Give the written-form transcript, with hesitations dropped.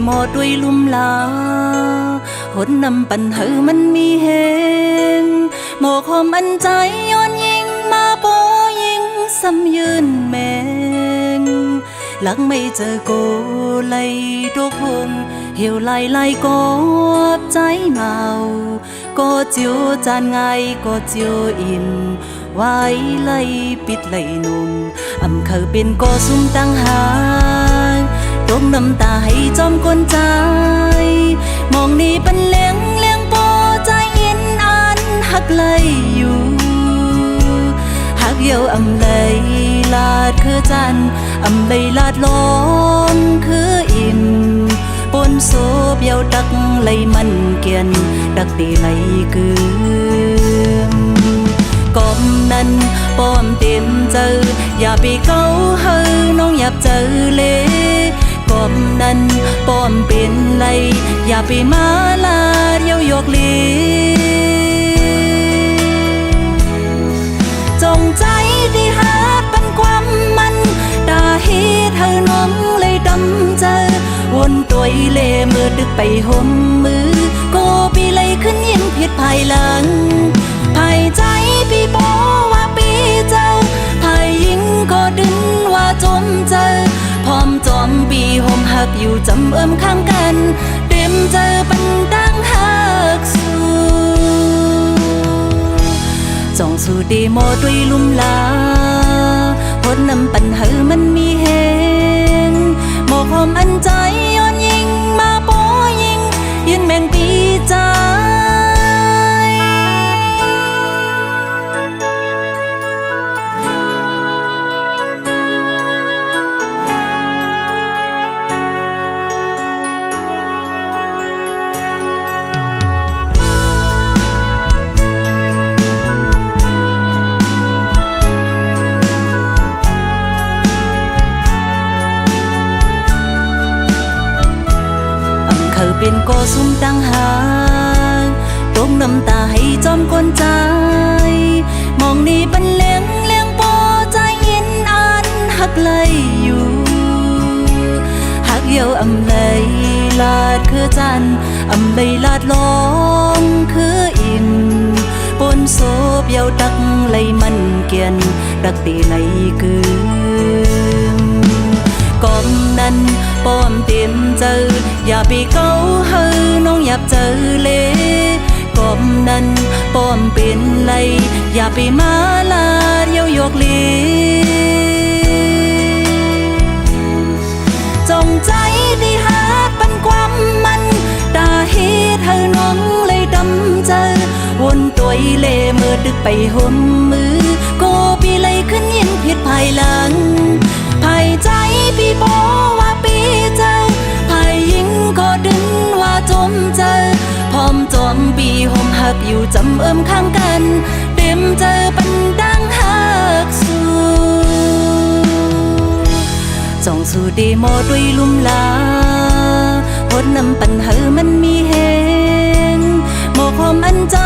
มอด้วยลุ่มลาหดนำปัญหามันมีแหงหมอคอมอันใจย้อนยิงมาโปยิงซ้ำยืนแมงหลังไม่เจอโกไลทุกหงเหี่ยวไล่กอบใจเมาก็จิวจานไงก็จิวอินไว้ไล่ปิดไล่นุ่มอำเคยเป็นก็ซุ่มตั้งหางตกน้ำตาให้จอมก้นใจมองนี่เป็นเลี้ยงปอใจอินอันหักไล่อยู่หักเยี่ยวอำเลยลาดคือจันอำเลยลาดล้อมคืออินปนโซบเยี่ยวดักไล่มันเกียนดักตีไล่กือกอมนั้นป้อมเต็มเจออย่าไปเก้าเฮอน้องอย่าเจอเลกอมนั้นป้อมเป็นไรอย่าไปมาลาเยี่ยวยกเลีจงใจที่หาเป็นความมันตาเฮ็ดเธอน้องเลยดำเจอวนตัวเล่มือดึกไปห่มมือโกปีเลยขึ้นยิ่งผิดภายหลังภายใจพี่บอกว่าปีเจ้าภายยิงก็ดึงว่าจมเจอพร้อมจอมปีห่มหักอยู่จำข้างกันเต็มเจอปันดังหักสู้จองสู่ดีโมด้วยลุ่มลาพดนำปัญหามันมีแหงหมอกหอมอันใจย้อนยิงมาโปยิงยืนแมงปีใจเป็นก็ซุ่มตั้งหางตกน้ำตาให้จอมก้นใจมองนี่เป็นเลี้ยงปอใจยินอันหักไล่อยู่หักเยี่ยวอำเลยลาดคือจันอำเลยลาดล้อมคืออินปนโซบเยี่ยวดักไล่มันเกียนดักตีไล่กือกอมนั้นป้อมเต็มเจออย่าไปเก้าเฮอน้องอย่าเจอเลกอมนั้นป้อมเป็นไรอย่าไปมาลาเยี่ยวยกเลีจงใจที่หาปันความมันตาเฮ็ดเธอน้องเลยดำเจอวนตัวเล่มือดึกไปห่มมือโกปีเลยขึ้นยินผิดภายหลังภายใจพี่บอกว่าปีเจอภายยิงก็ดึงว่าจมเจอพร้อมจอมปีห่มหักอยู่จำข้างกันเต็มเจอปันดังหักสู้จองสู่ดีโมด้วยลุ่มลาพดนำปัญหามันมีแหงหมอกหอมอันใจ